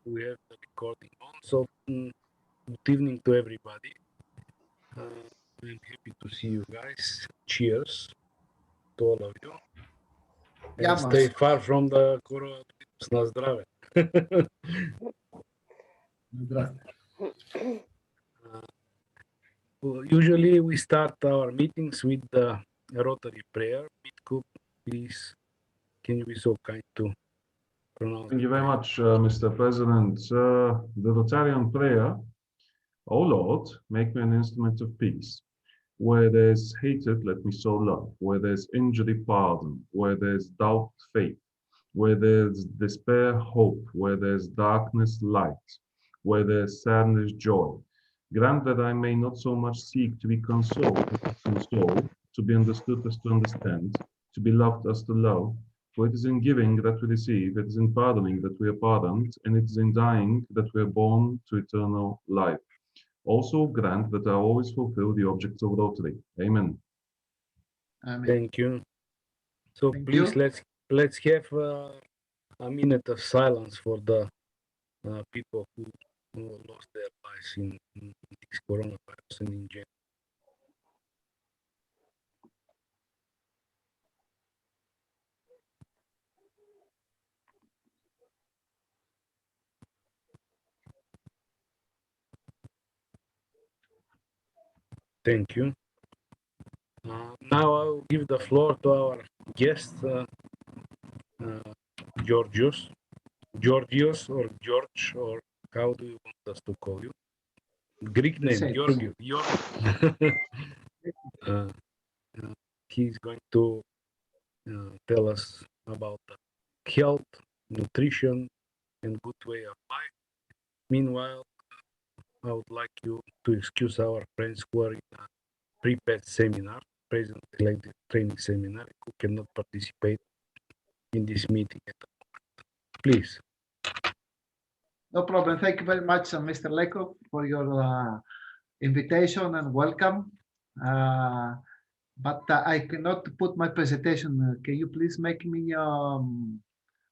We have the recording on. So, good evening to everybody. I'm happy to see you guys. Cheers to all of you. And stay far from the coronavirus. На здраве. Usually we start our meetings with the Rotary prayer. Club, please, can you be so kind to pronounce? Thank you very much, Mr. President. The Rotarian prayer, O Lord, make me an instrument of peace. Where there's hatred, let me sow love. Where there's injury, pardon. Where there's doubt, faith. Where there's despair, hope. Where there's darkness, light. Where there's sadness, joy. Grant that I may not so much seek to be consoled, to be understood as to understand, to be loved as to love. For it is in giving that we receive, it is in pardoning that we are pardoned, and it is in dying that we are born to eternal life. Also grant that I always fulfill the objects of Rotary. Amen. Amen. Thank you. So please let's have a minute of silence for the people who lost their lives in this coronavirus and in general. Thank you. Now I will give the floor to our guest, Georgios or George, or how do you want us to call you? Greek name, Georgios. He's going to tell us about the health, nutrition, and good way of life. Meanwhile, I would like you to excuse our friends who are in a prepaid seminar, present elected training seminar, who cannot participate in this meeting at the moment. Please. No problem. Thank you very much, Mr. Leko, for your invitation and welcome. But I cannot put my presentation. Can you please make me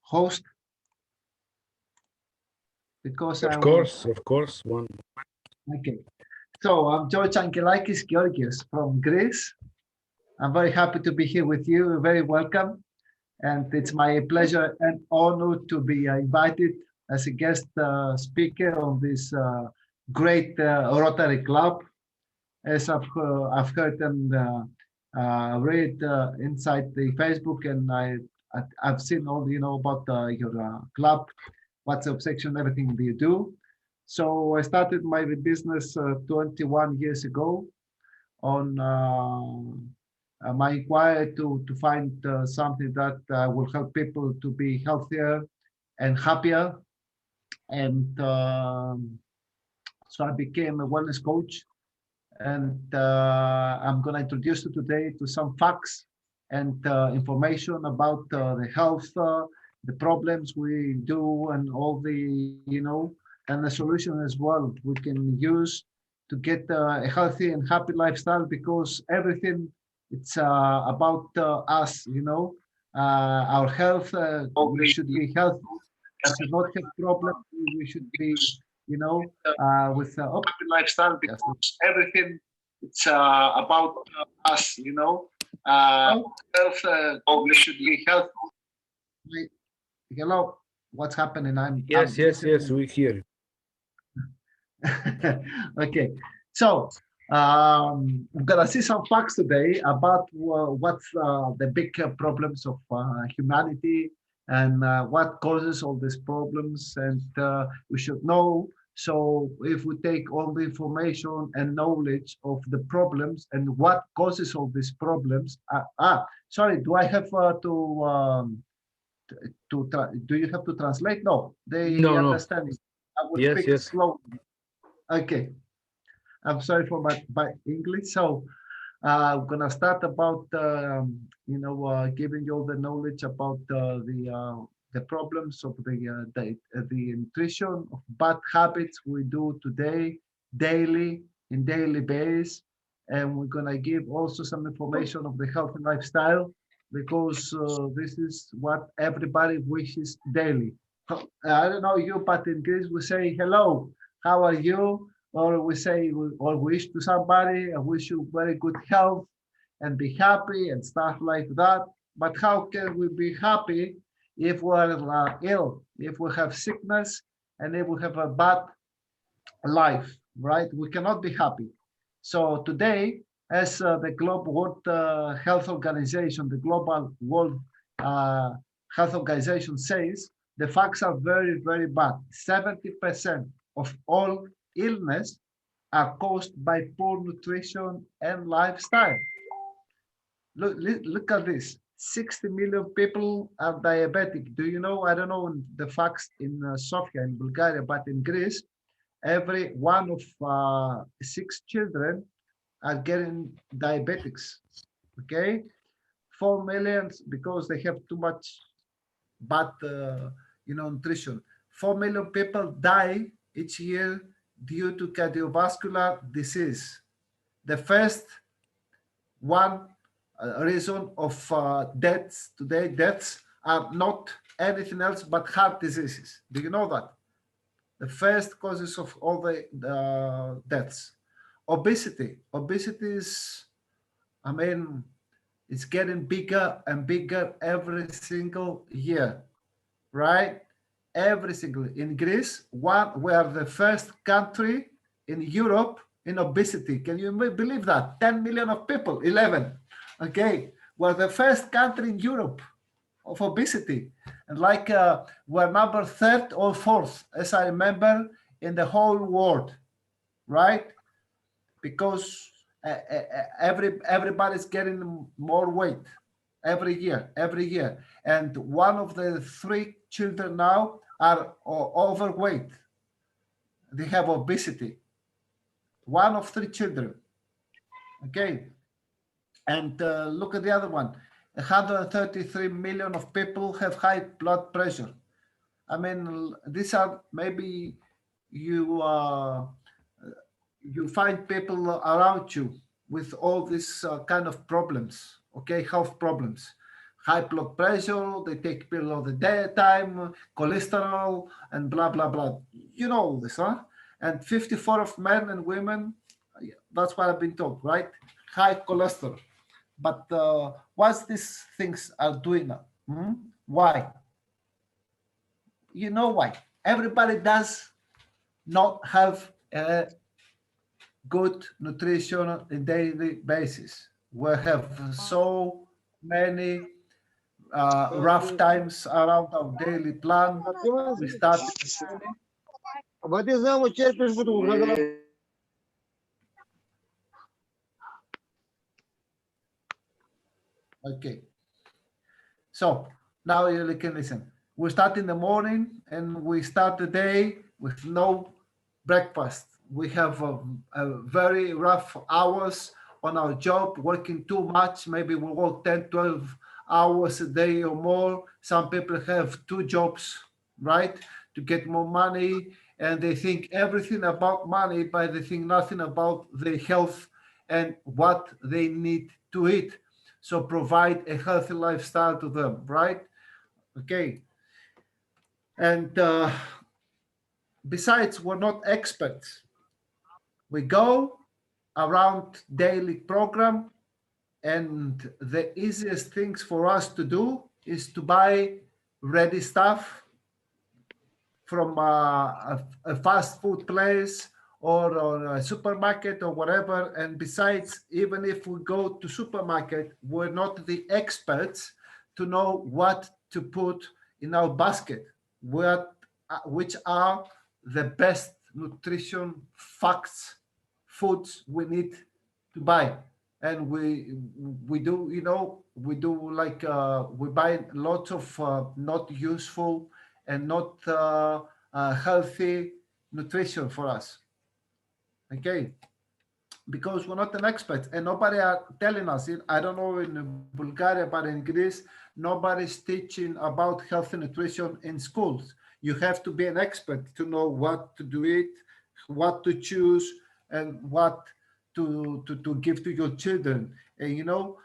host? Because of course. One. Okay. So I'm Georgos Ангелакис Georgios from Greece. I'm very happy to be here with you. Very welcome. And it's my pleasure and honor to be invited as a guest speaker on this great Rotary Club. As I've heard and read inside the Facebook, and I've seen all about your club, what's the obsession, everything that you do. So I started my business 21 years ago on my inquiry to find something that will help people to be healthier and happier. And so I became a wellness coach. And I'm going to introduce you today to some facts and information about the health, the problems we do, and all the, and the solution as well we can use to get a healthy and happy lifestyle, because everything it's about us, our health. We should be healthy. We should not have problems. We should be, with happy lifestyle, because everything it's about us, health. We should be healthy. Hello, what's happening? Yes, we hear you. Okay, so we're gonna see some facts today about what's the big problems of humanity, and what causes all these problems, and we should know. So if we take all the information and knowledge of the problems and what causes all these problems, sorry, do I have do you have to translate? No, they understand it. I will speak slowly. Okay, I'm sorry for my English. So I'm gonna start about giving you all the knowledge about the problems of the nutrition, of bad habits we do today, daily basis, and we're gonna give also some information of the healthy lifestyle, because this is what everybody wishes daily. I don't know you, but in Greece we say hello, how are you? Or we say, or wish to somebody, I wish you very good health and be happy and stuff like that. But how can we be happy if we're ill, if we have sickness, and if we have a bad life, right? We cannot be happy. So today, as the Global World Health Organization, the Global World Health Organization says, the facts are very, very bad. 70% of all illness are caused by poor nutrition and lifestyle. Look at this. 60 million people are diabetic. Do you know? I don't know the facts in Sofia in Bulgaria, but in Greece, every one of 6 children are getting diabetics. Okay, 4 million because they have too much bad, nutrition. 4 million people die each year due to cardiovascular disease. The first one reason of deaths today, deaths are not anything else but heart diseases. Do you know that? The first causes of all the deaths. Obesity. Obesity is, I mean, it's getting bigger and bigger every single year, right? Every single. In Greece, we are the first country in Europe in obesity. Can you believe that? 10 million of people, 11. Okay, we're the first country in Europe of obesity, and like we're number 3rd or 4th, as I remember, in the whole world, right? Because everybody's getting more weight every year, and one of the 3 children now are overweight. They have obesity. 1 of 3 children. Okay. And look at the other one. 133 million of people have high blood pressure. I mean, these are maybe you find people around you with all these kind of problems, okay, health problems. High blood pressure, they take pill all the daytime, cholesterol, and blah, blah, blah. You know all this, huh? And 54 of men and women, that's what I've been told, right? High cholesterol. But what these things are doing now? Why? You know why? Everybody does not have a good nutrition on a daily basis. We have so many rough times around our daily plan. We start. Okay. So now you can listen. We start in the morning and we start the day with no breakfast. We have a very rough hours on our job, working too much. Maybe we work 10, 12 hours a day or more. Some people have 2 jobs, right, to get more money. And they think everything about money, but they think nothing about their health and what they need to eat. So provide a healthy lifestyle to them, right? Okay. And besides, we're not experts. We go around daily program, and the easiest things for us to do is to buy ready stuff from a fast food place or a supermarket or whatever. And besides, even if we go to supermarket, we're not the experts to know what to put in our basket, which are the best nutrition facts, foods we need to buy. And we do, we do like we buy lots of not useful and not healthy nutrition for us. Okay, because we're not an expert and nobody are telling us. I don't know in Bulgaria, but in Greece, nobody's teaching about healthy nutrition in schools. You have to be an expert to know what to do it, what to choose, and what to give to your children. And you know,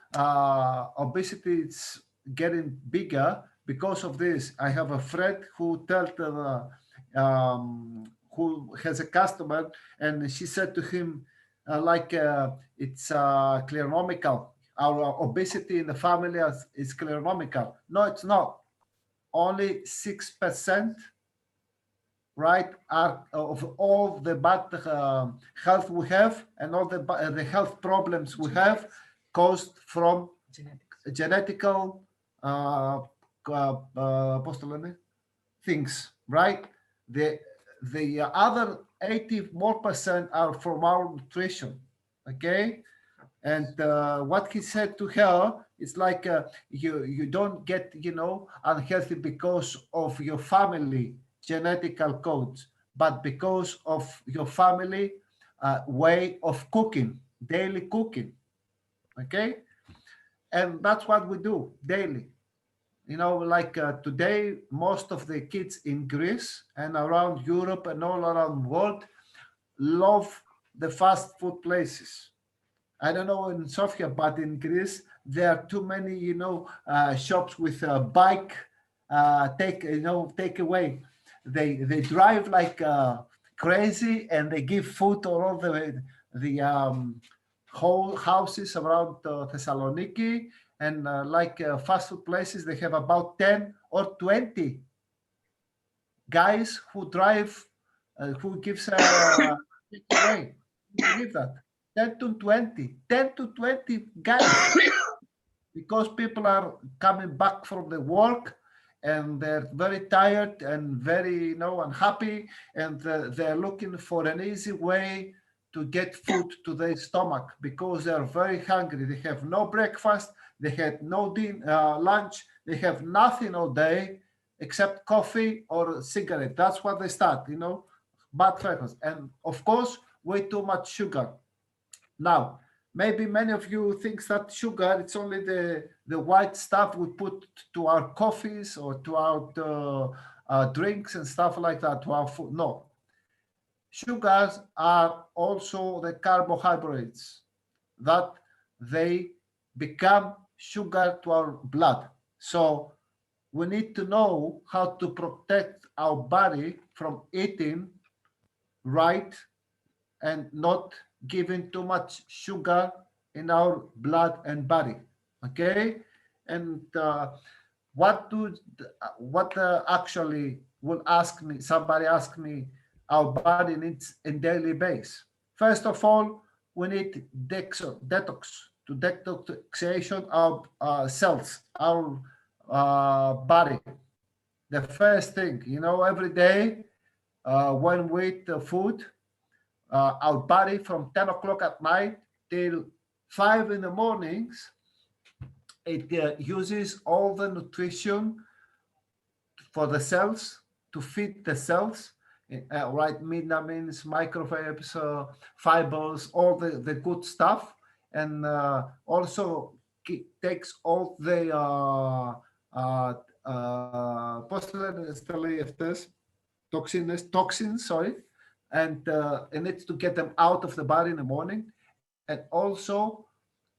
obesity is getting bigger because of this. I have a friend who who has a customer, and she said to him, it's clinical. Our obesity in the family is clinical. No, it's not. Only 6%, right, are of all the bad health we have and all the health problems we have caused from genetical things, right? The other 80 more percent are from our nutrition, okay? And what he said to her is like you don't get, you know, unhealthy because of your family genetical codes, but because of your family way of cooking, daily cooking, okay? And that's what we do daily. You know, like today, most of the kids in Greece and around Europe and all around the world love the fast food places. I don't know in Sofia, but in Greece, there are too many, you know, shops with a bike take away. They drive like crazy, and they give food to all the whole houses around Thessaloniki, and fast food places. They have about 10 or 20 guys who drive, who gives a takeaway. Believe that. 10 to 20 guys, because people are coming back from the work and they're very tired and very, you know, unhappy, and they're looking for an easy way to get food to their stomach because they're very hungry. They have no breakfast, they had no lunch, they have nothing all day except coffee or cigarette. That's what they start, you know, bad breakfast, and of course way too much sugar. Now, maybe many of you think that sugar, it's only the white stuff we put to our coffees or to our drinks and stuff like that, to our food. No. Sugars are also the carbohydrates that they become sugar to our blood. So we need to know how to protect our body from eating right and not giving too much sugar in our blood and body, okay? And actually will ask me, somebody asked me, our body needs in daily base. First of all, we need detox, to detoxification of cells, our body. The first thing, you know, every day when we eat food, our body from 10 o'clock at night till 5 in the mornings, it uses all the nutrition for the cells, to feed the cells, right? Vitamins, microfibers, fibers, all the good stuff, and also takes all the toxins, sorry, and it needs to get them out of the body in the morning, and also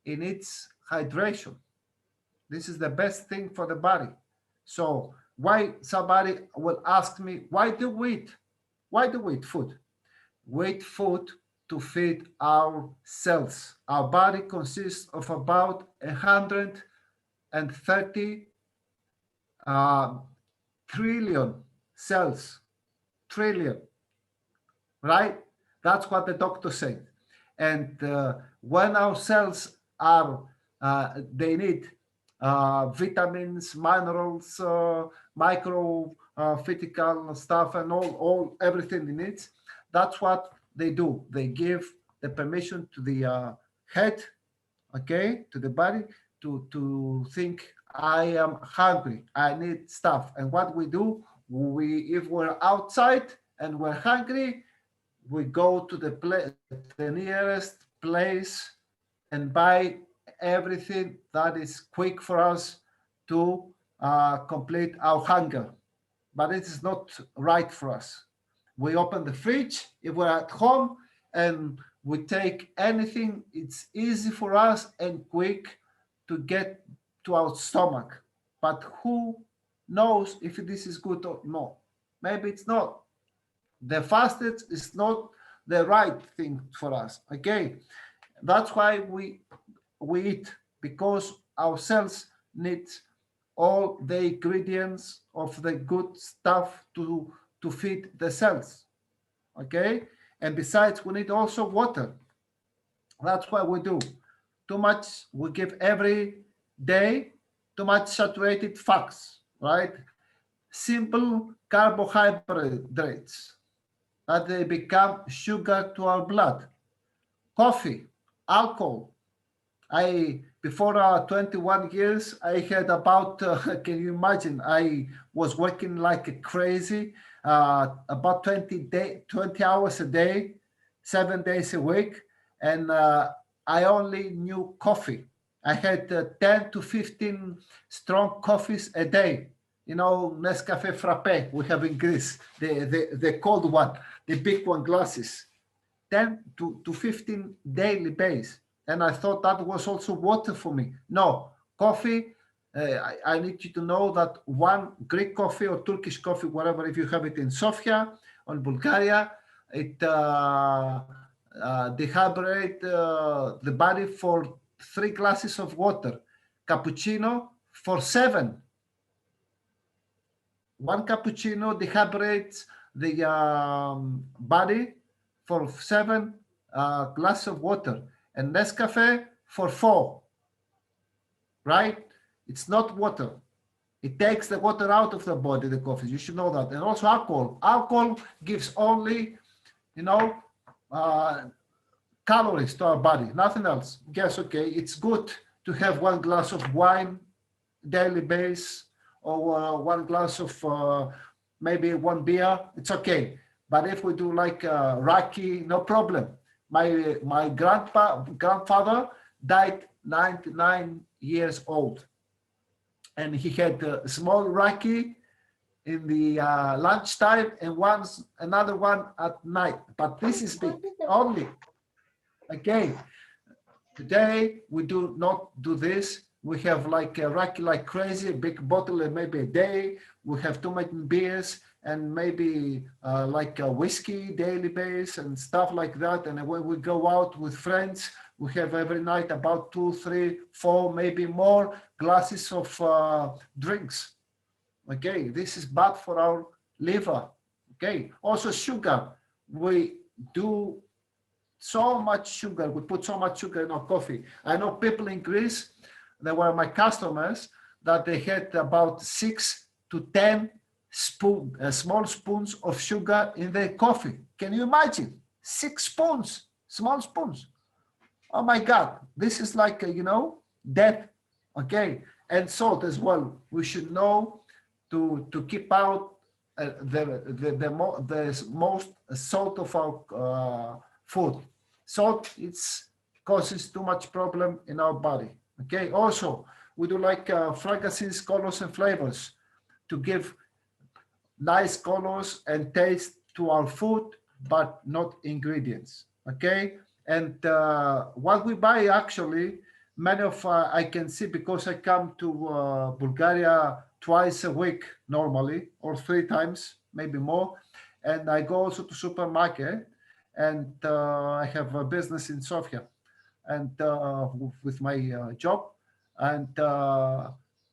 it needs hydration. This is the best thing for the body. So why, somebody will ask me, why do we eat? Why do we eat food? We eat food to feed our cells. Our body consists of about 130 trillion cells. Trillion, right? That's what the doctor said. And when our cells are, they need vitamins, minerals, physical stuff, and all everything it needs. That's what they do. They give the permission to the head, okay, to the body, to think, I am hungry, I need stuff. And what we do, if we're outside and we're hungry, we go to the nearest place and buy everything that is quick for us to complete our hunger. But it is not right for us. We open the fridge if we're at home, and we take anything, it's easy for us and quick to get to our stomach. But who knows if this is good or not? Maybe it's not. The fastest is not the right thing for us. Okay, that's why we eat, because our cells need all the ingredients of the good stuff to feed the cells. Okay, and besides, we need also water. That's what we do. Too much, we give every day too much saturated fats, right? Simple carbohydrates that they become sugar to our blood. Coffee, alcohol. Before 21 years, I had about, can you imagine? I was working like crazy, about 20 hours a day, 7 days a week, and I only knew coffee. I had 10 to 15 strong coffees a day. You know, Nescafe Frappe we have in Greece, the cold one, the big one glasses, 10 to 15 daily base. And I thought that was also water for me. No, coffee, I need you to know that one Greek coffee or Turkish coffee, whatever, if you have it in Sofia or Bulgaria, it dehydrate the body for 3 glasses of water. Cappuccino for 7. One cappuccino dehydrates the body for 7 glasses of water, and Nescafe for 4. Right? It's not water. It takes the water out of the body, the coffee. You should know that. And also alcohol. Alcohol gives only, you know, calories to our body, nothing else. Yes, okay, it's good to have 1 glass of wine daily base, or 1 glass of maybe 1 beer, it's okay. But if we do like raki, no problem. My grandfather died 99 years old, and he had a small raki in the lunchtime and another one at night. But this is big only. Okay, today we do not do this. We have like a raki like crazy, a big bottle and maybe a day. We have too many beers and maybe like a whiskey daily base and stuff like that. And when we go out with friends, we have every night about 2, 3, 4, maybe more glasses of drinks. Okay, this is bad for our liver. Okay, also sugar. We do so much sugar. We put so much sugar in our coffee. I know people in Greece, they were my customers, that they had about 6 to 10 small spoons of sugar in their coffee. Can you imagine? 6 spoons, small spoons. Oh my God, this is like, you know, death. Okay, and salt as well. We should know to keep out the most salt of our food. Salt, it causes too much problem in our body. Okay, also we do like fragrances, colors and flavors to give nice colors and taste to our food, but not ingredients. Okay, and what we buy actually, many of I can see, because I come to Bulgaria twice a week normally, or 3 times, maybe more, and I go also to supermarket, and I have a business in Sofia, and with my job, and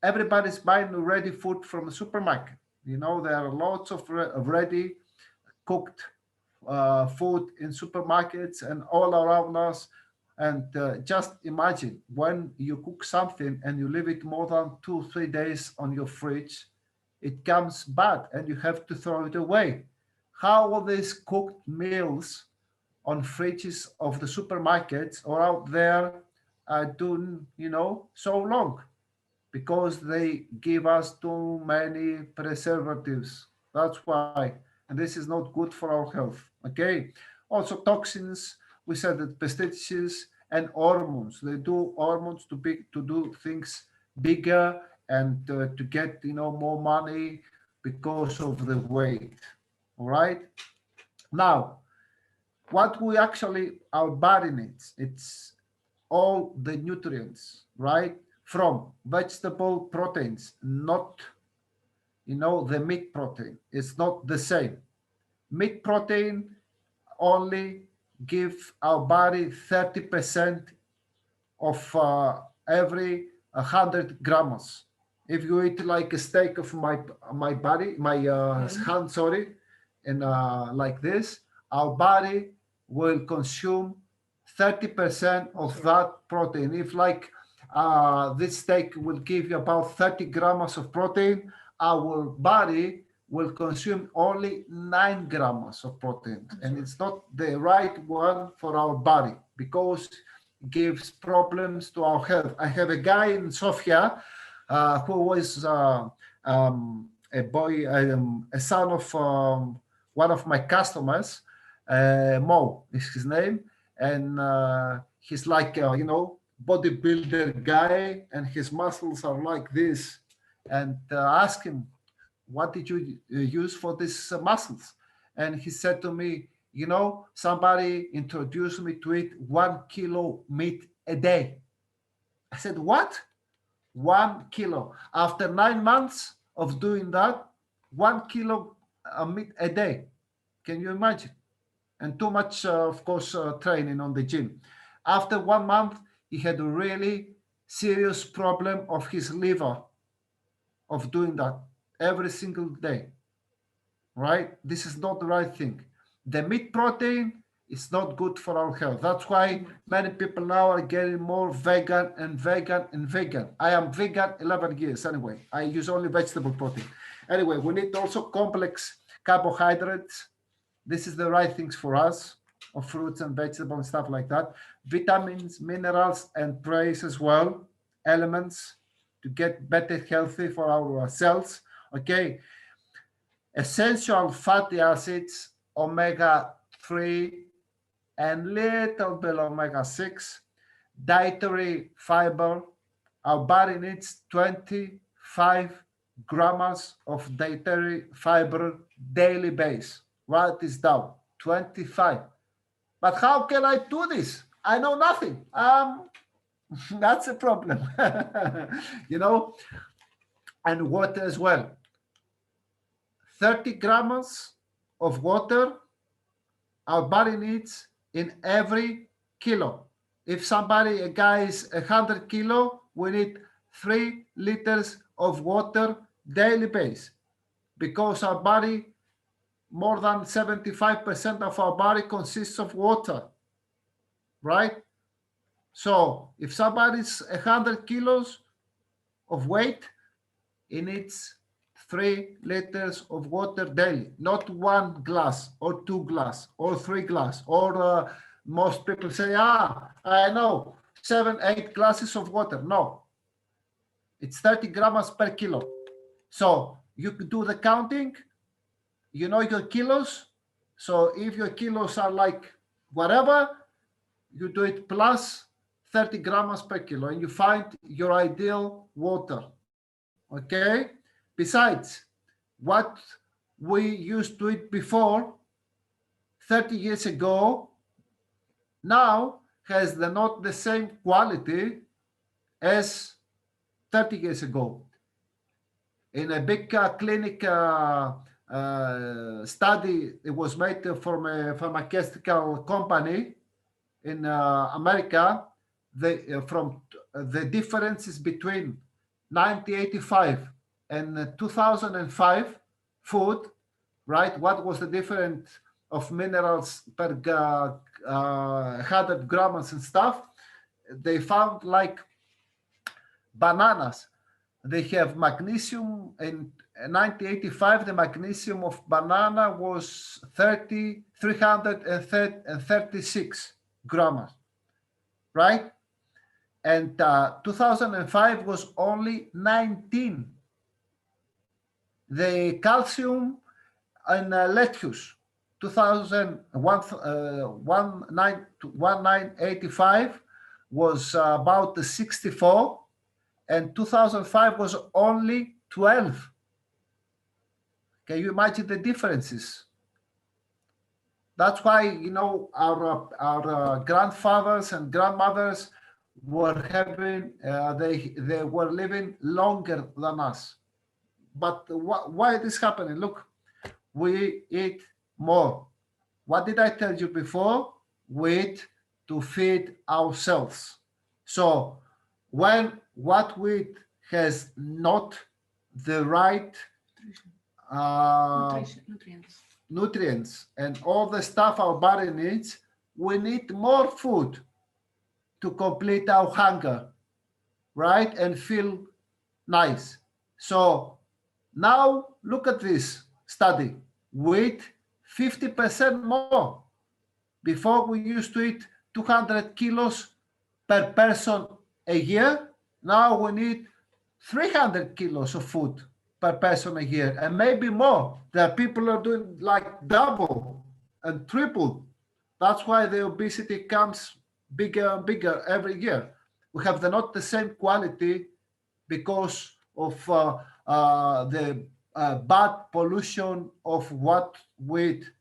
everybody's buying ready food from the supermarket. You know, there are lots of ready cooked food in supermarkets and all around us. And just imagine, when you cook something and you leave it more than 2-3 days on your fridge, it comes bad and you have to throw it away. How will these cooked meals on fridges of the supermarkets or out there do, you know, so long? Because they give us too many preservatives. That's why. And this is not good for our health. Okay. Also toxins, we said that pesticides and hormones. They do hormones to do things bigger and to get, you know, more money because of the weight. All right. Now, what we actually, our body needs, it's all the nutrients, right? From vegetable proteins, not, the meat protein. It's not the same. Meat protein only give our body 30% of every 100 grams. If you eat like a steak of my body, my hand, sorry, and like this, our body will consume 30% of that protein. If like this steak will give you about 30 grams of protein, our body will consume only 9 grams of protein. And it's not the right one for our body because it gives problems to our health. I have a guy in Sofia who was a boy, a son of one of my customers, Mo is his name. And he's like, bodybuilder guy, and his muscles are like this. And ask him, what did you use for these muscles? And he said to me, somebody introduced me to eat 1 kilo meat a day. I said, what? 1 kilo. After 9 months of doing that, 1 kilo meat a day. Can you imagine? And too much, of course, training on the gym. After 1 month, he had a really serious problem of his liver of doing that every single day, right? This is not the right thing. The meat protein is not good for our health. That's why many people now are getting more vegan and vegan and vegan. I am vegan 11 years anyway. I use only vegetable protein. Anyway, we need also complex carbohydrates. This is the right things for us, of fruits and vegetables and stuff like that. Vitamins, minerals, and trace as well, elements to get better healthy for our cells. Okay. Essential fatty acids, omega-3, and little bit omega-6. Dietary fiber. Our body needs 25 grams of dietary fiber daily base. Write this down, 25. But how can I do this? I know nothing. That's a problem, and water as well. 30 grams of water our body needs in every kilo. If a guy is 100 kilo, we need 3 liters of water daily base, because our body, more than 75% of our body consists of water, right? So if somebody's 100 kilos of weight, he needs 3 liters of water daily, not 1 glass or 2 glass or 3 glass, or most people say, I know, 7, 8 glasses of water. No, it's 30 grams per kilo. So you could do the counting, your kilos. So if your kilos are like whatever, you do it plus 30 grams per kilo, and you find your ideal water. Okay. Besides, what we used to eat before 30 years ago now has not the same quality as 30 years ago. In a big clinic study, it was made from a pharmaceutical company in America. From the differences between 1985 and 2005 food, right? What was the difference of minerals per 100 grams and stuff? They found like bananas. They have magnesium. In 1985, the magnesium of banana was 336 grams, right? And 2005 was only 19. The calcium in lettuce, 1985 was about 64, and 2005 was only 12. Can you imagine the differences? That's why, you know, our grandfathers and grandmothers were having, they were living longer than us. But why is this happening? Look, we eat more. What did I tell you before? We eat to feed ourselves. So when what we eat has not the right nutrients and all the stuff our body needs, we need more food to complete our hunger, right? And feel nice. So now look at this study. We eat 50% more. Before we used to eat 200 kilos per person a year. Now we need 300 kilos of food per person a year, and maybe more. There are people who are doing like double and triple. That's why the obesity comes bigger and bigger every year. We have not the same quality because of the bad pollution of what we eat.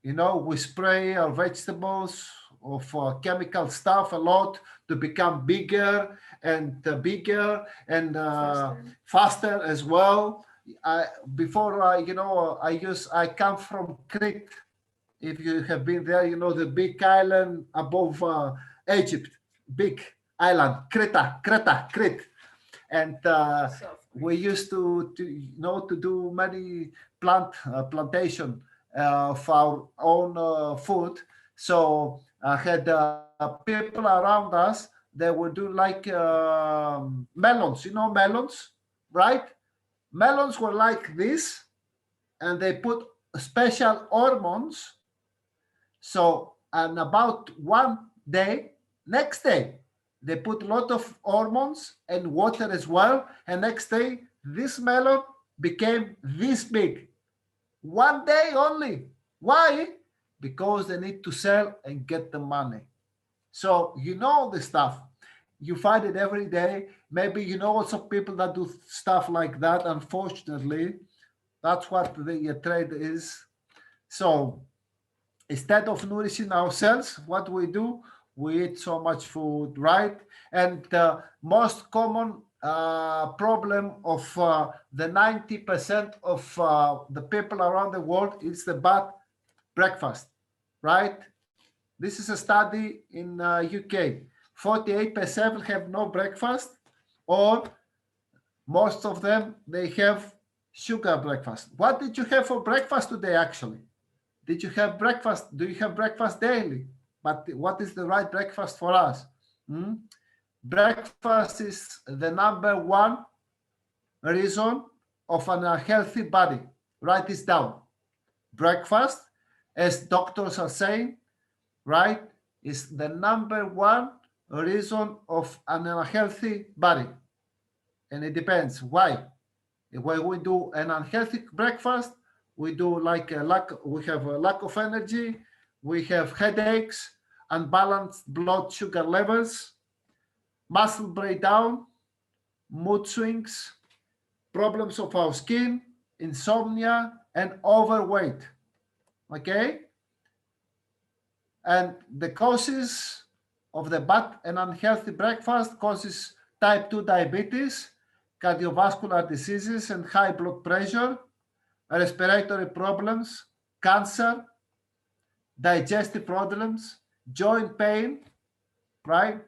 You know, we spray our vegetables of chemical stuff a lot to become bigger and faster as well. I come from Crete. If you have been there, you know the big island above Egypt, big island, Crete. And we used to do many plantation of our own food. So I had people around us. They would do like melons. You know melons, right? Melons were like this, and they put special hormones. So, and about one day, next day, they put a lot of hormones and water as well. And next day, this melon became this big. One day only. Why? Because they need to sell and get the money. So you know the stuff. You find it every day. Maybe you know also people that do stuff like that. Unfortunately, that's what the trade is. So instead of nourishing ourselves, what we do, we eat so much food, right? And the most common problem of the 90% of the people around the world is the bad breakfast, right? This is a study in UK. 48% have no breakfast, or most of them, they have sugar breakfast. What did you have for breakfast today, actually? Did you have breakfast? Do you have breakfast daily? But what is the right breakfast for us? Breakfast is the number one reason of an unhealthy body. Write this down. Breakfast, as doctors are saying, right, is the number one reason of an unhealthy body. And it depends. Why? When we do an unhealthy breakfast, we do like we have a lack of energy, we have headaches, unbalanced blood sugar levels, muscle breakdown, mood swings, problems of our skin, insomnia, and overweight. Okay? And the causes of the bad and unhealthy breakfast causes type 2 diabetes, cardiovascular diseases and high blood pressure, respiratory problems, cancer, digestive problems, joint pain, right?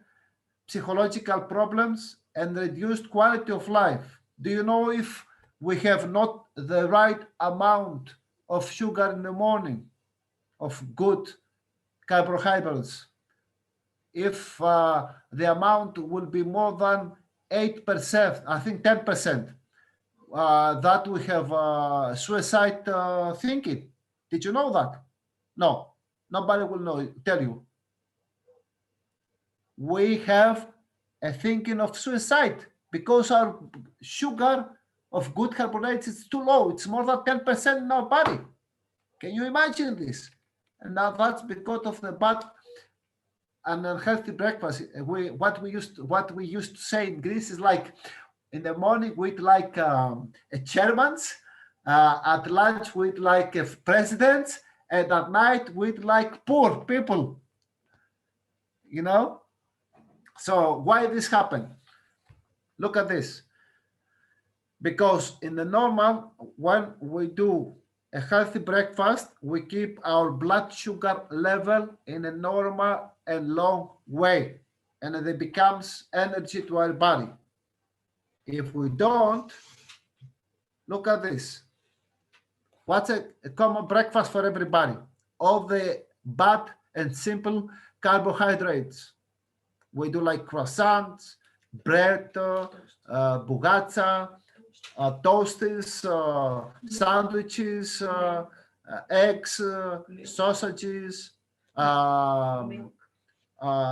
Psychological problems, and reduced quality of life. Do you know if we have not the right amount of sugar in the morning, of good carbohydrates? If the amount will be more than 8%, I think 10%, that we have suicide thinking. Did you know that? No, nobody will know. Tell you. We have a thinking of suicide because our sugar of good carbohydrates is too low. It's more than 10% in our body. Can you imagine this? And now that's because of the bad and unhealthy breakfast. What we used to say in Greece is like, in the morning we eat like a chairman's, at lunch we eat like a president, and at night we eat like poor people, you know. So why this happened? Look at this. Because in the normal, when we do a healthy breakfast, we keep our blood sugar level in a normal and long way, and it becomes energy to our body. If we don't, look at this. What's a common breakfast for everybody? All the bad and simple carbohydrates. We do like croissants, bread, bugazza, toasties, sandwiches, eggs, sausages,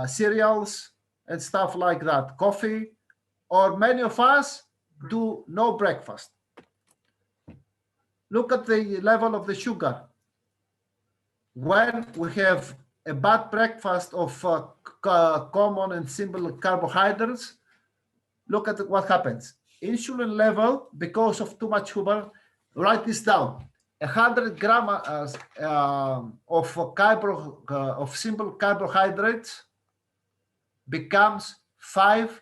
cereals, and stuff like that. Coffee, or many of us do no breakfast. Look at the level of the sugar. When we have a bad breakfast of common and simple carbohydrates, look at what happens. Insulin level, because of too much sugar, write this down. 100 grams of simple carbohydrates becomes 5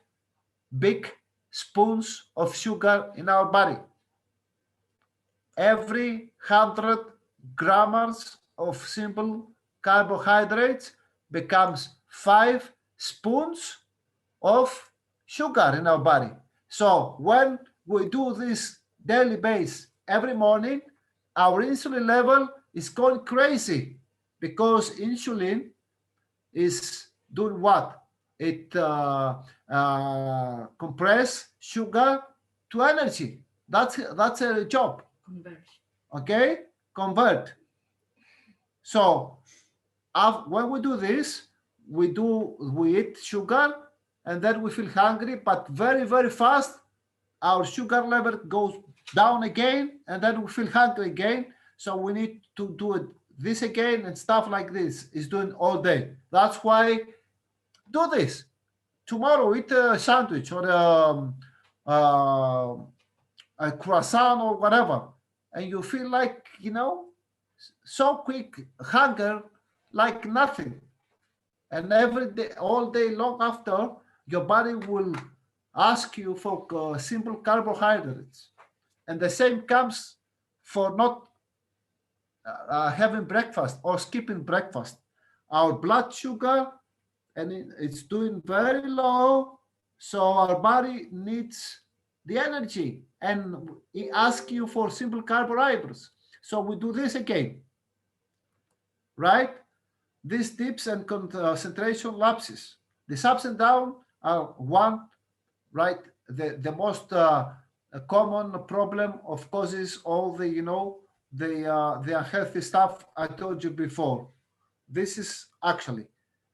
big spoons of sugar in our body. Every 100 grams of simple carbohydrates becomes 5 spoons of sugar in our body. So when we do this daily base every morning, our insulin level is going crazy, because insulin is doing what? It compress sugar to energy. That's a job. Convert. Okay, convert. So when we do this, we eat sugar, and then we feel hungry, but very, very fast our sugar level goes down again, and then we feel hungry again. So we need to do this again, and stuff like this is doing all day. That's why do this. Tomorrow eat a sandwich or a croissant or whatever, and you feel like, so quick hunger, like nothing. And every day, all day long after, your body will ask you for simple carbohydrates. And the same comes for not having breakfast or skipping breakfast. Our blood sugar, and it's doing very low, so our body needs the energy, and it asks you for simple carbohydrates. So we do this again, right? These dips and concentration lapses. These ups and downs are one, right? The most common problem of causes all the the unhealthy stuff I told you before. This is actually,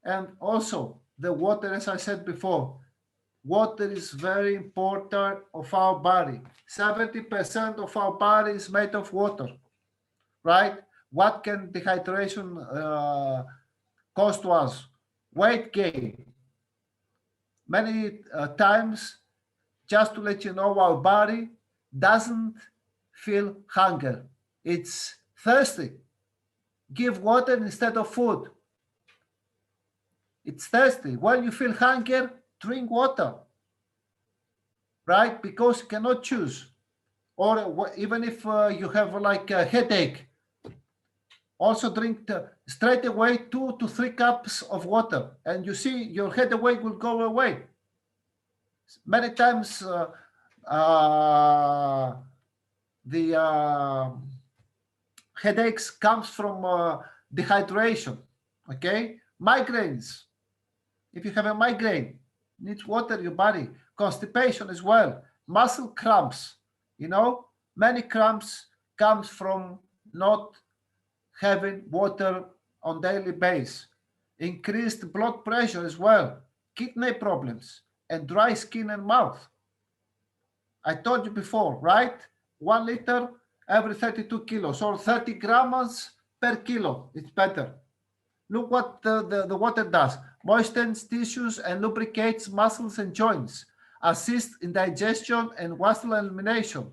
and also the water, as I said before. Water is very important of our body. 70% of our body is made of water, right? What can dehydration cause to us? Weight gain. Many times, just to let you know, our body doesn't feel hunger. It's thirsty. Give water instead of food. It's thirsty. When you feel hunger, drink water, right? Because you cannot choose. Or even if you have like a headache, also drink straight away 2 to 3 cups of water, and you see your headache will go away. Many times the headaches comes from dehydration. Okay, migraines. If you have a migraine, needs water in your body. Constipation as well. Muscle cramps. Many cramps comes from not having water on daily basis. Increased blood pressure as well. Kidney problems and dry skin and mouth. I told you before, right? 1 liter every 32 kilos, or 30 grams per kilo. It's better. Look what the water does. Moistens tissues and lubricates muscles and joints. Assists in digestion and water elimination.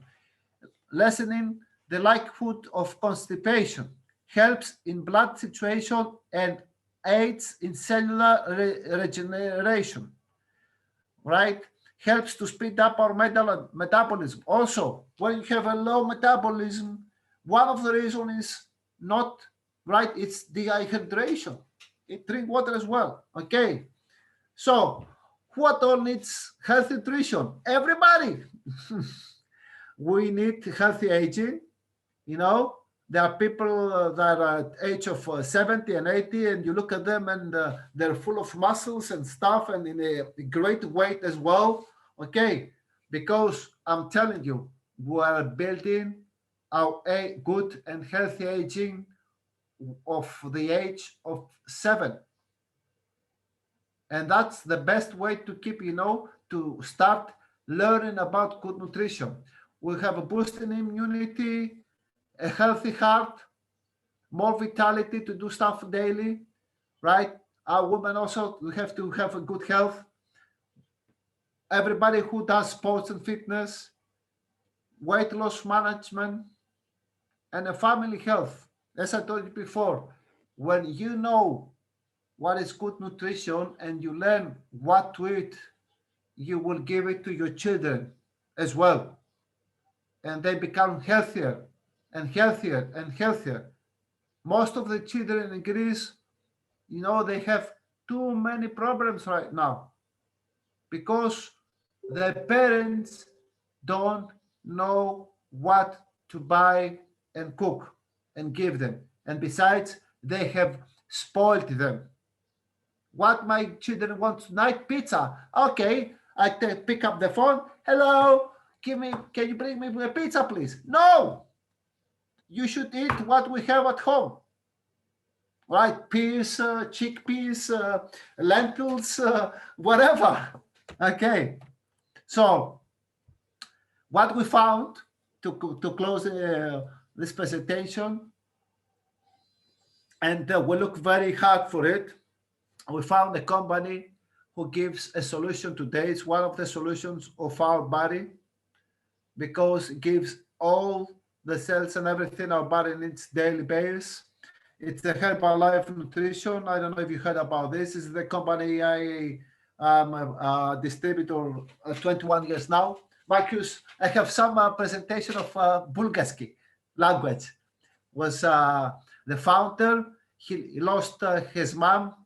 Lessening the likelihood of constipation. helps in blood situation, and aids in cellular regeneration, right? Helps to speed up our metabolism. Also, when you have a low metabolism, one of the reasons is not, right, it's dehydration. Drink water as well, okay? So, what all needs healthy nutrition? Everybody. We need healthy aging. You know, there are people that are at age of 70 and 80, and you look at them and they're full of muscles and stuff and in a great weight as well. Okay, because I'm telling you, we are building our good and healthy aging of the age of 7. And that's the best way to keep, you know, to start learning about good nutrition. We have a boost in immunity, a healthy heart, more vitality to do stuff daily, right? Our women also, we have to have a good health. Everybody who does sports and fitness, weight loss management, and a family health. As I told you before, when you know what is good nutrition and you learn what to eat, you will give it to your children as well. And they become healthier and healthier and healthier. Most of the children in Greece, you know, they have too many problems right now because their parents don't know what to buy and cook and give them. And besides, they have spoiled them. What my children want tonight? Pizza. Okay, I pick up the phone. Hello, can you bring me a pizza, please? No, you should eat what we have at home. Right, peas, chickpeas, lentils, whatever. Okay, so what we found to close this presentation, and we look very hard for it. We found a company who gives a solution today. It's one of the solutions of our body because it gives all the cells and everything our body needs daily basis. It's the Herbalife Nutrition. I don't know if you heard about this. This is the company I am a distributor 21 years now. Marcus, I have some presentation of Bulgarski language. Was the founder. He lost his mom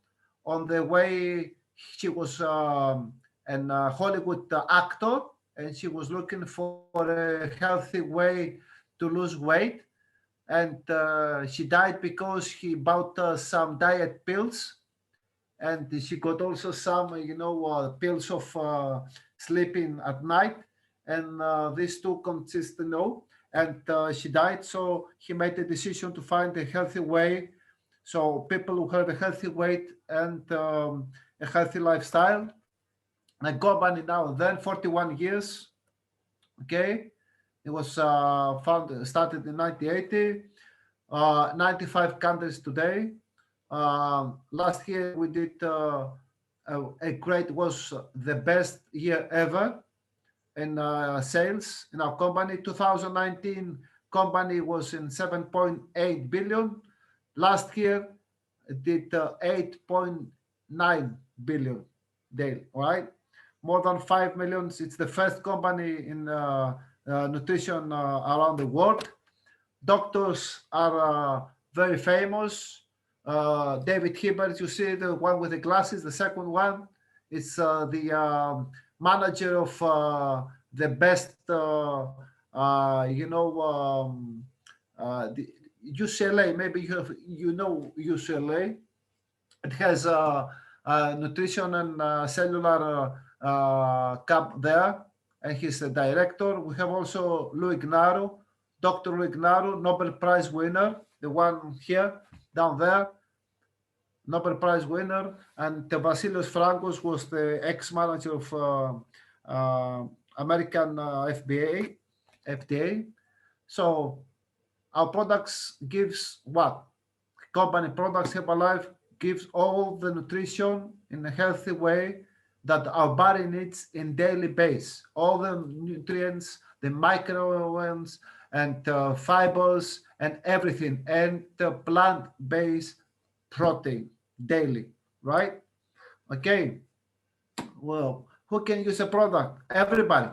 on the way. She was an Hollywood actor, and she was looking for a healthy way to lose weight. And she died because she bought some diet pills, and she got also some, pills of sleeping at night. And these two consist, and she died. So he made the decision to find a healthy way. So people who have a healthy weight and a healthy lifestyle. A company now, then 41 years. Okay. It was started in 1980, 95 countries today. Last year we did was the best year ever in sales in our company. 2019 company was in 7.8 billion. Last year it did 8.9 billion daily, right? More than 5 million. It's the first company in nutrition around the world. Doctors are very famous. David Hibbert, you see the one with the glasses. The second one is the manager of the best, the UCLA. Maybe you know UCLA. It has nutrition and cellular camp there, and he's the director. We have also Dr. Louis Ignaro, Nobel Prize winner, the one here, down there, Nobel Prize winner. And Vasilios Frankos was the ex-manager of American FDA. So our products gives what? Company products, Herbalife, gives all the nutrition in a healthy way that our body needs in daily basis. All the nutrients, the micronutrients and fibers and everything, and the plant-based protein daily, right? Okay. Well, who can use a product? Everybody.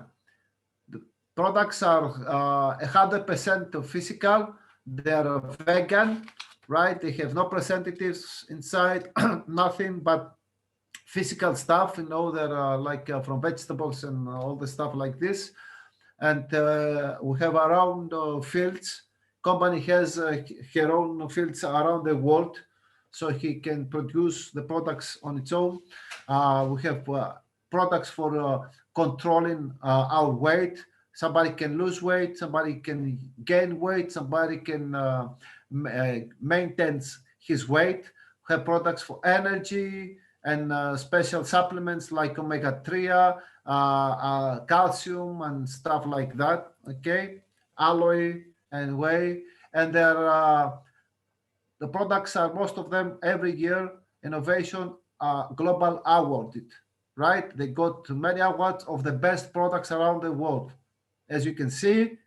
The products are 100% physical. They're vegan, right? They have no preservatives inside, nothing but physical stuff. You know, they're like from vegetables and all the stuff like this. And we have around fields. Company has her own fields around the world, so he can produce the products on its own. We have products for controlling our weight. Somebody can lose weight, somebody can gain weight, somebody can maintain his weight. We have products for energy and special supplements like omega-3, calcium and stuff like that. Okay, alloy and whey, and they're the products are, most of them, every year innovation global awarded, right? They got many awards of the best products around the world. As you can see,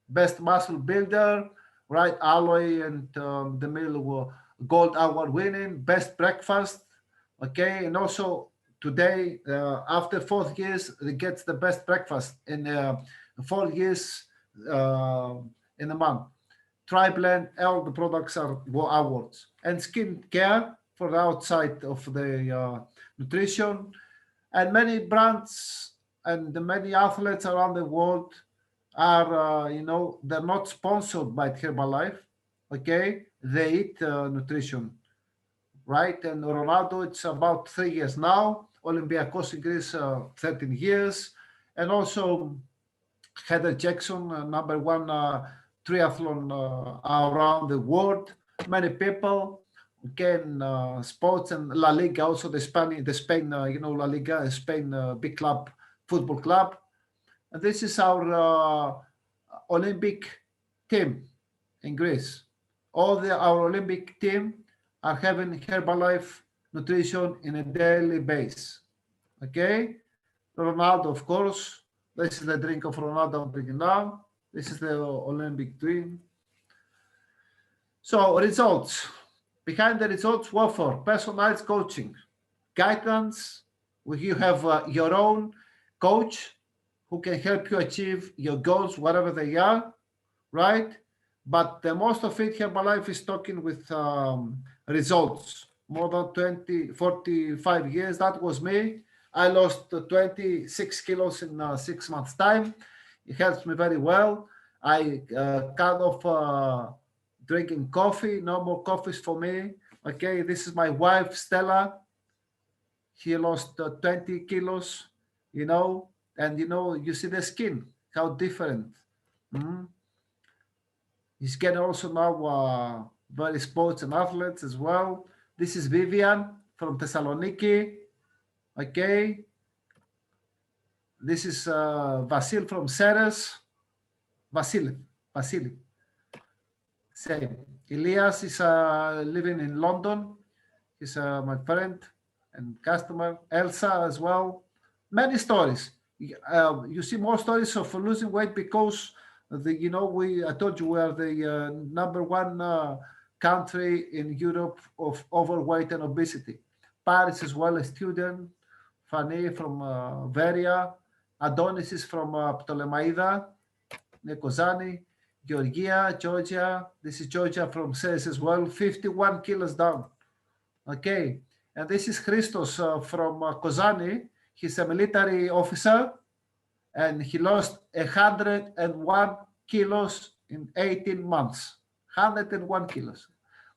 best muscle builder, right? Alloy and the middle gold award winning, best breakfast. Okay, and also today, after 4 years, it gets the best breakfast in 4 years in a month. Tri-blend, all the products are awards. And skin care for the outside of the nutrition. And many brands and the many athletes around the world are, you know, they're not sponsored by Herbalife. Okay, they eat nutrition, right? And Ronaldo, it's about 3 years now. Olympiacos in Greece, 13 years. And also Heather Jackson, number one triathlon around the world. Many people, again, sports and La Liga, also the Spain, you know, La Liga, Spain, big club, football club. And this is our Olympic team in Greece. All our Olympic team are having Herbalife nutrition in a daily basis. Okay, Ronaldo, of course. This is the drink of Ronaldo I'm drinking now. This is the Olympic drink. So results. Behind the results, what for? Personalized coaching, guidance. You have your own coach who can help you achieve your goals, whatever they are, right? But the most of it, Herbalife is talking with results. More than 20, 45 years, that was me. I lost 26 kilos in 6 months' time. It helps me very well. I cut off drinking coffee, no more coffees for me. Okay, this is my wife, Stella. She lost 20 kilos, you know, and you know, you see the skin, how different. He's getting also now very sports and athletes as well. This is Vivian from Thessaloniki. Okay. This is Vasil from Ceres. Vasily. Same. Elias is living in London. He's my friend and customer. Elsa as well. Many stories. You see more stories of losing weight because you know, I told you we are the number one country in Europe of overweight and obesity. Paris as well, a student. Fanny from Veria. Adonis is from Ptolemaida. Nekozani. Georgia, Georgia. This is Georgia from SES as well. 51 kilos down. Okay. And this is Christos from Kozani. He's a military officer. And he lost 101 kilos in 18 months. 101 kilos.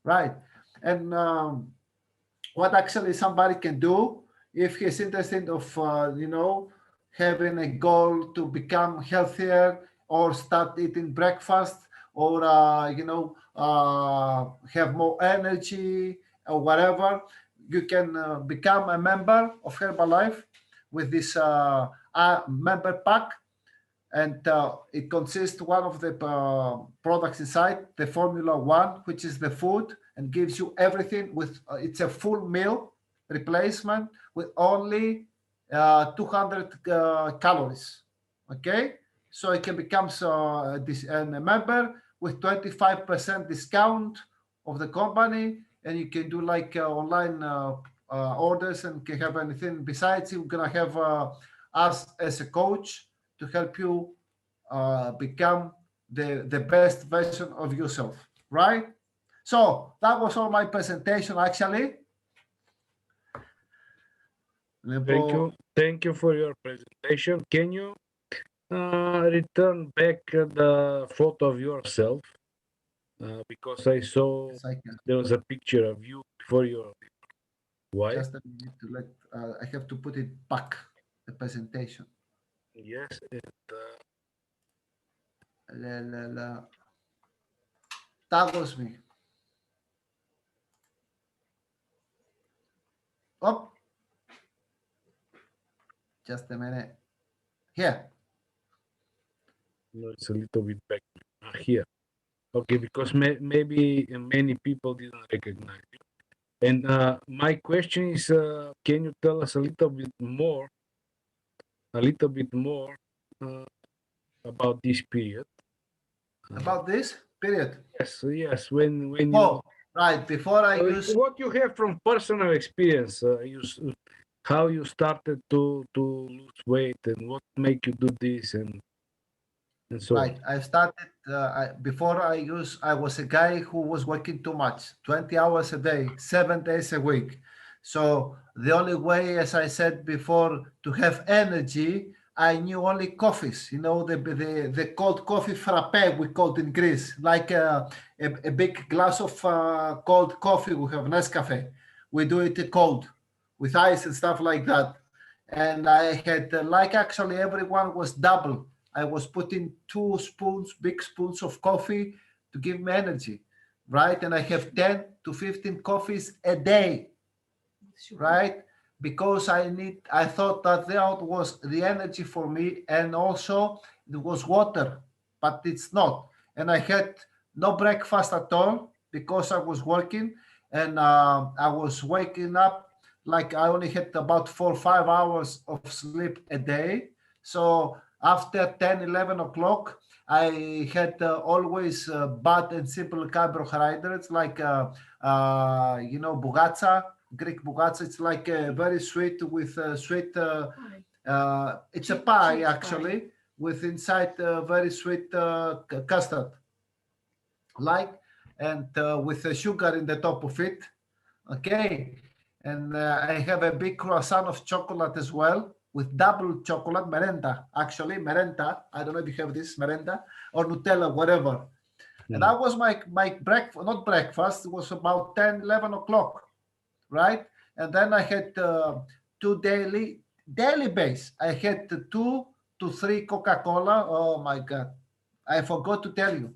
Right. And what actually somebody can do if he's interested of, you know, having a goal to become healthier or start eating breakfast or, you know, have more energy or whatever, you can become a member of Herbalife with this member pack. And it consists one of the products inside, the Formula One, which is the food and gives you everything with, it's a full meal replacement with only 200 calories. Okay, so it can become a member with 25% discount of the company, and you can do like online orders and can have anything besides. You're gonna have us as a coach to help you become the best version of yourself, right? So that was all my presentation actually. Thank you for your presentation. Can you return back the photo of yourself? Because I saw Yes, I can. there was a picture of you before your wife. Just a minute to let, I have to put it back, the presentation. Yes, That was me. Oh, just a minute. Here. no, it's a little bit back here. Okay, because maybe many people didn't recognize you. And my question is, can you tell us a little bit more about this period? About this period? Yes. When you. Oh, right. Before I use. What you have from personal experience, how you started to lose weight, and what make you do this, and so right. I started before I was a guy who was working too much, 20 hours a day, 7 days a week. So the only way, as I said before, to have energy, I knew only coffees. You know, the cold coffee frappe we called in Greece, like a big glass of cold coffee. We have Nescafe. We do it cold with ice and stuff like that. And I had like actually everyone was double. I was putting 2 spoons, big spoons of coffee to give me energy, right? And I have 10 to 15 coffees a day, right? Because I thought that that was the energy for me, and also it was water, but it's not. And I had no breakfast at all because I was working, and I was waking up like I only had about 4 or 5 hours of sleep a day. So after 10, 11 o'clock, I had always bad and simple carbohydrates like, bougatsa, Greek bougatsa. It's like very sweet with sweet, it's a pie actually, with inside very sweet custard, and with sugar in the top of it. Okay. And I have a big croissant of chocolate as well, with double chocolate, merenda, actually, merenda. I don't know if you have this, merenda, or Nutella, whatever. And that was my breakfast, not breakfast, it was about 10, 11 o'clock, right? And then I had 2 daily base. I had 2 to 3 Coca-Cola. Oh my God. I forgot to tell you.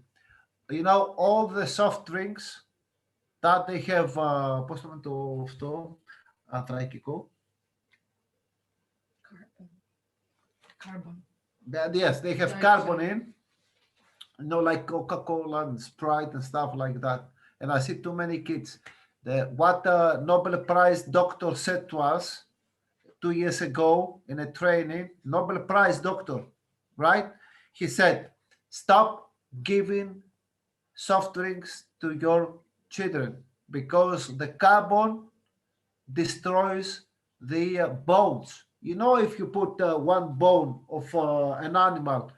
You know, all the soft drinks that they have, πώς το το αυτό, ανθρακικό. Carbon. Yes, they have carbon in, like Coca-Cola and Sprite and stuff like that. And I see too many kids. What the Nobel Prize doctor said to us 2 years ago in a training, Nobel Prize doctor, right? He said, stop giving soft drinks to your children because the carbon destroys the bones. You know, if you put 1 bone of an animal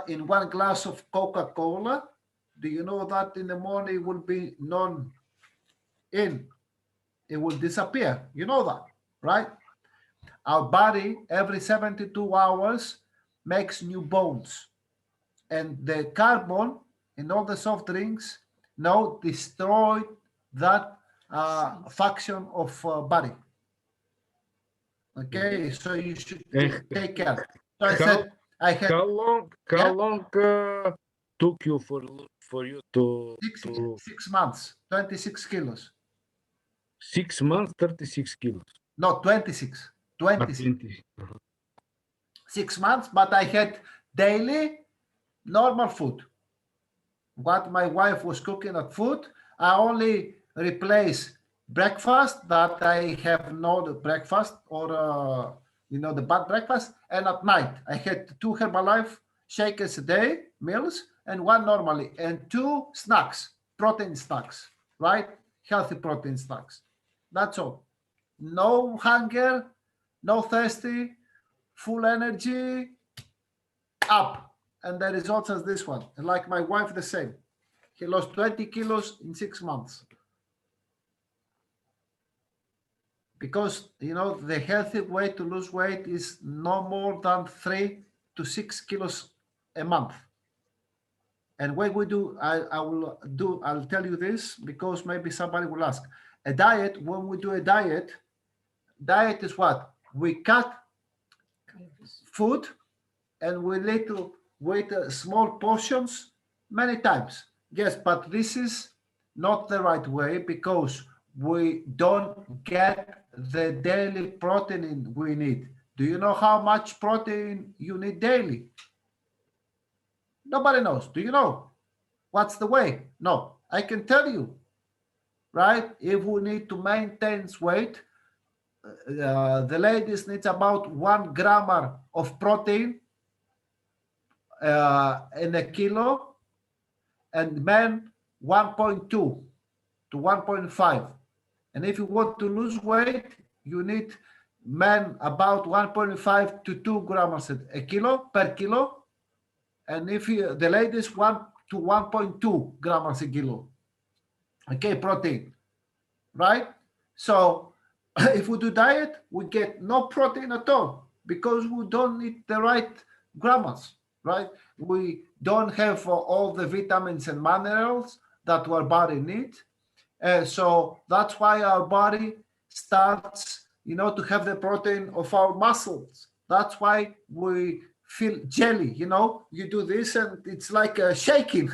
in 1 glass of Coca-Cola, do you know that in the morning it will be in? It will disappear. You know that, right? Our body every 72 hours makes new bones, and the carbon in all the soft drinks now destroy that function of body. Okay, so you should take care. So I said I had how long took you for you to 6 months, 26 kilos. 6 months, 36 kilos. No, 26. 6 months, but I had daily normal food. What my wife was cooking at food, I only replace breakfast that I have no breakfast or the bad breakfast, and at night I had 2 Herbalife shakers a day, meals, and one normally, and 2 snacks, protein snacks, right? Healthy protein snacks. That's all. No hunger, no thirsty, full energy, up. And the results as this one. And like my wife, the same. He lost 20 kilos in 6 months. Because, you know, the healthy way to lose weight is no more than 3 to 6 kilos a month. And what we do, I'll tell you this because maybe somebody will ask. A diet, when we do a diet is what? We cut food and we little with small portions many times. Yes, but this is not the right way because we don't get the daily protein we need. Do you know how much protein you need daily? Nobody knows. Do you know? What's the way? No, I can tell you, right? If we need to maintain weight, the ladies need about 1 gram of protein in a kilo, and men 1.2 to 1.5. And if you want to lose weight, you need men about 1.5 to 2 grams a kilo per kilo, and if the ladies 1 to 1.2 grams a kilo. Okay, protein, right? So if we do diet, we get no protein at all because we don't eat the right grams, right? We don't have all the vitamins and minerals that our body needs. So that's why our body starts, you know, to have the protein of our muscles. That's why we feel jelly, you know, you do this and it's like a shaking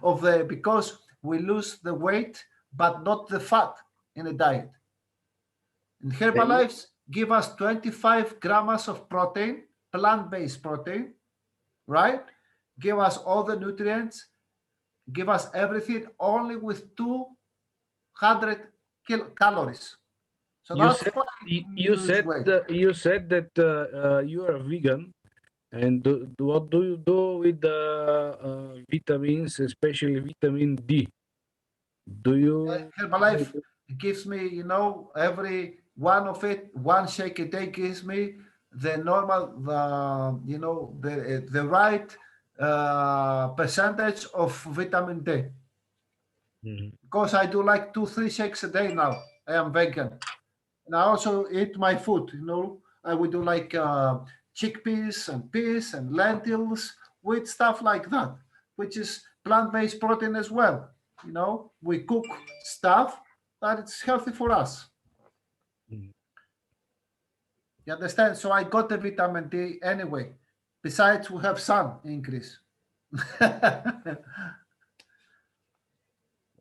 of the, because we lose the weight, but not the fat in a diet. And Herbalife give us 25 grams of protein, plant-based protein, right? Give us all the nutrients, give us everything only with 200 calories. So you said that you are vegan, and what do you do with the vitamins, especially vitamin D? Do you? Herbalife gives me, you know, every one of it, 1 shake a day gives me the normal, you know, the right percentage of vitamin D. Because I do like 2-3 shakes a day now. I am vegan. And I also eat my food, you know. I would do like chickpeas and peas and lentils with stuff like that, which is plant-based protein as well. You know, we cook stuff that it's healthy for us. You understand? So I got the vitamin D anyway. Besides, we have sun increase.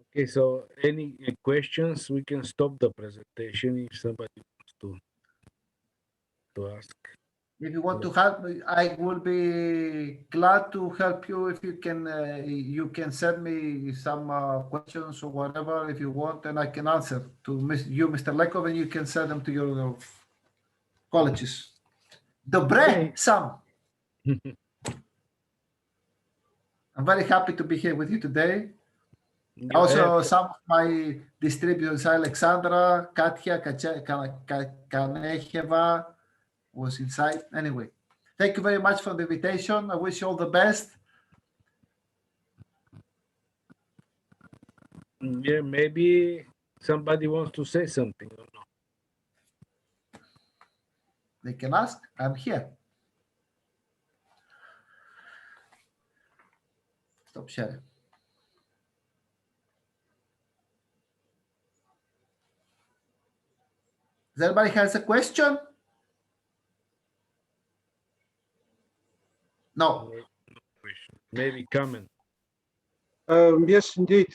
Okay, so any questions? We can stop the presentation if somebody wants to ask. If you want to help me, I will be glad to help you. If you can send me some questions or whatever if you want, and I can answer to you, Mr. Lekov, and you can send them to your colleges. Dobre, Sam. I'm very happy to be here with you today. Also, some of my distributors, Alexandra, Katya, Kanecheva, was inside. Anyway, thank you very much for the invitation. I wish you all the best. Yeah, maybe somebody wants to say something. Or no? They can ask. I'm here. Stop sharing. Does anybody has a question? No. Maybe comment. Yes, indeed.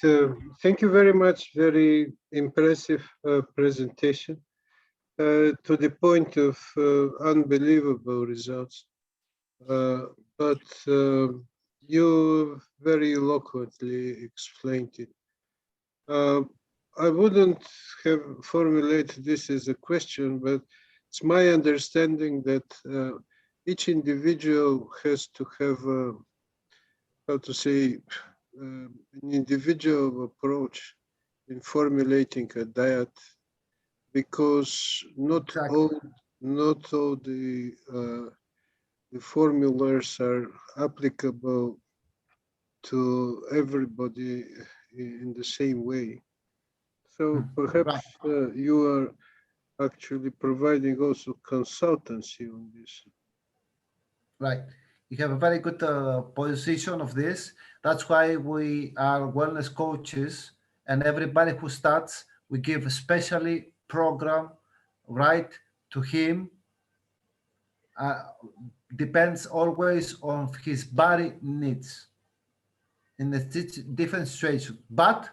Thank you very much. Very impressive presentation. To the point of unbelievable results. But you very eloquently explained it. I wouldn't have formulated this as a question, but it's my understanding that each individual has to have how to say, an individual approach in formulating a diet, because not Exactly. all the formulas are applicable to everybody in the same way. So perhaps you are actually providing also consultancy on this. Right. You have a very good position of this. That's why we are wellness coaches, and everybody who starts, we give a specially program, right, to him. Depends always on his body needs in the different situation. But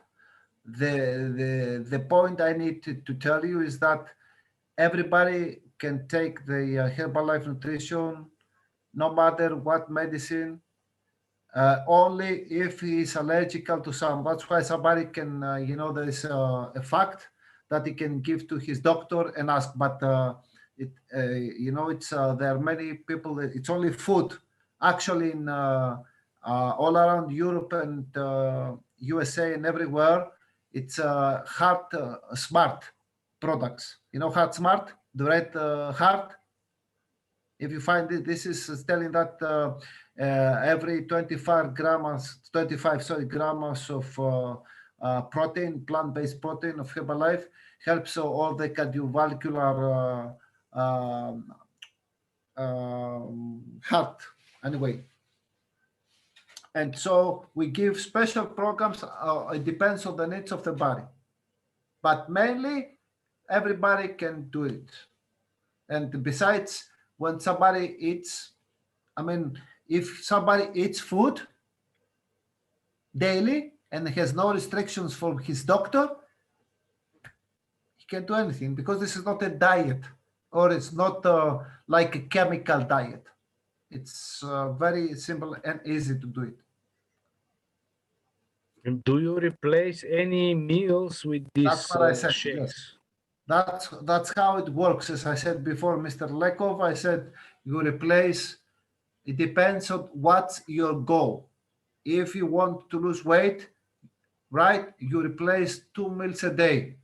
the point I need to tell you is that everybody can take the Herbalife nutrition, no matter what medicine, only if he is allergical to some. That's why somebody can, there is a fact that he can give to his doctor and ask. But it's there are many people that it's only food. Actually, in all around Europe and USA and everywhere, it's heart smart products. You know, heart smart, the red heart. If you find it, this is telling that every 25 grams of protein, plant-based protein of Herbalife helps all the cardiovascular heart anyway. And so we give special programs. It depends on the needs of the body, but mainly everybody can do it. And besides, when somebody eats, if somebody eats food daily and has no restrictions from his doctor, he can do anything, because this is not a diet, or it's not like a chemical diet. It's very simple and easy to do it. And do you replace any meals with these That's what I said. shakes? Yes. That's how it works. As I said before, Mr. Lekov, I said you replace. It depends on what's your goal. If you want to lose weight, right, you replace 2 meals a day.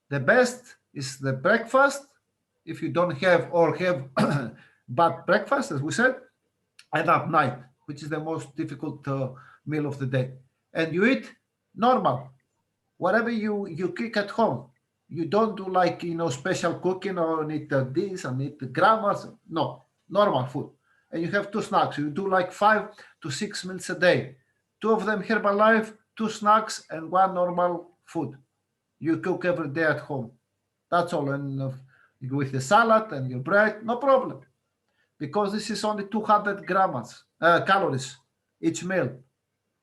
The best is the breakfast, if you don't have or have bad breakfast, as we said, and at night, which is the most difficult meal of the day. And you eat normal, whatever you cook at home. You don't do like, special cooking or need this and need the grammars. No, normal food. And you have 2 snacks. You do like 5 to 6 meals a day. 2 of them Herbalife, 2 snacks, and 1 normal food. You cook every day at home. That's all. And with the salad and your bread, no problem. Because this is only 200 calories each meal.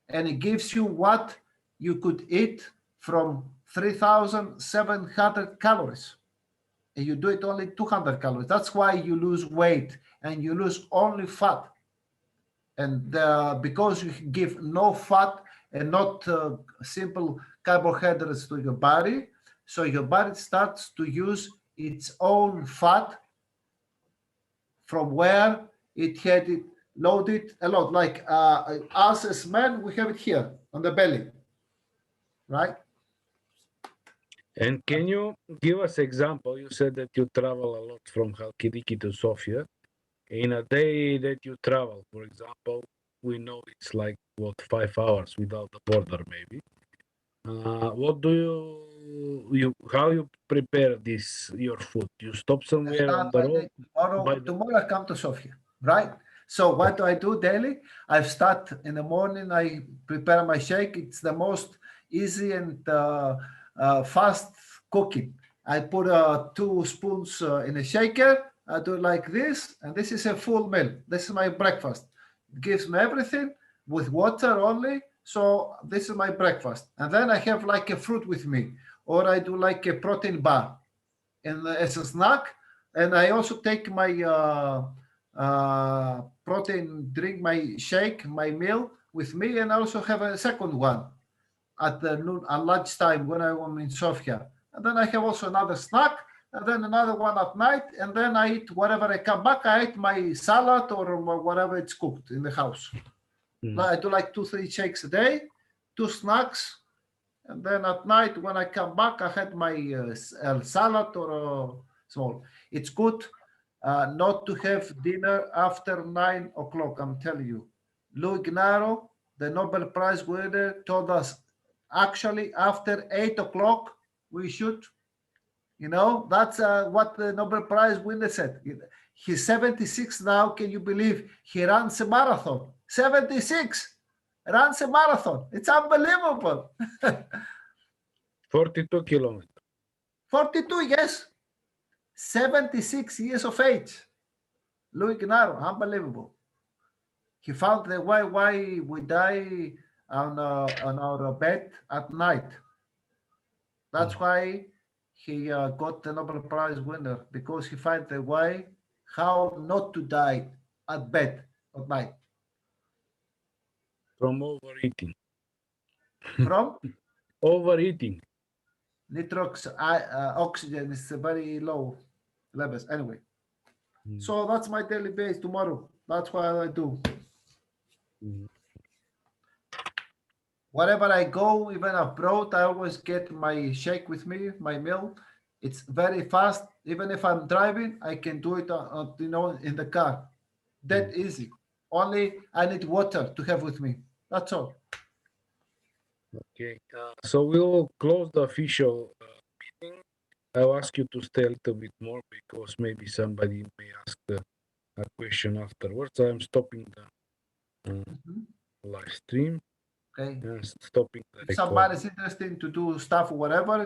And it gives you what you could eat from 3,700 calories. And you do it only 200 calories. That's why you lose weight and you lose only fat. And because you give no fat and not simple carbohydrates to your body, so your body starts to use its own fat from where it had it loaded a lot. Like us as men, we have it here on the belly, right? And can you give us example? You said that you travel a lot from Halkidiki to Sofia. In a day that you travel, for example, we know it's like 5 hours without the border, maybe. What do you how you prepare your food? You stop somewhere on the road? Tomorrow I come to Sofia, right? So what do I do daily? I start in the morning, I prepare my shake. It's the most easy and fast cooking. I put 2 spoons in a shaker. I do it like this, and this is a full meal. This is my breakfast. It gives me everything with water only. So this is my breakfast. And then I have like a fruit with me, or I do like a protein bar and as a snack. And I also take my protein drink, my shake, my meal with me, and I also have a second one at lunchtime when I'm in Sofia. And then I have also another snack, and then another one at night, and then I eat whatever I come back. I eat my salad or whatever it's cooked in the house. I do like 2-3 shakes a day, 2 snacks, and then at night when I come back, I had my salad or small. It's good not to have dinner after 9 o'clock. I'm telling you, Louis Gnaro, the Nobel Prize winner, told us actually after 8 o'clock we should. That's what the Nobel Prize winner said. He's 76 now. Can you believe he runs a marathon? 76 runs a marathon. It's unbelievable. 42 kilometers. 42, yes. 76 years of age. Louis Gnaro, unbelievable. He found the why we die on our bed at night. That's why he got the Nobel Prize winner, because he found the way how not to die at bed at night. From overeating. From Overeating. nitrox oxygen is very low levels anyway. So that's my daily base tomorrow. That's what I do. Wherever I go, even abroad, I always get my shake with me, my meal. It's very fast. Even if I'm driving, I can do it, in the car. That easy. Only I need water to have with me. That's all. Okay. So we'll close the official meeting. I'll ask you to stay a little bit more because maybe somebody may ask a question afterwards. I'm stopping the live stream. Okay. And stopping the If recording. somebody's interested to do stuff or whatever,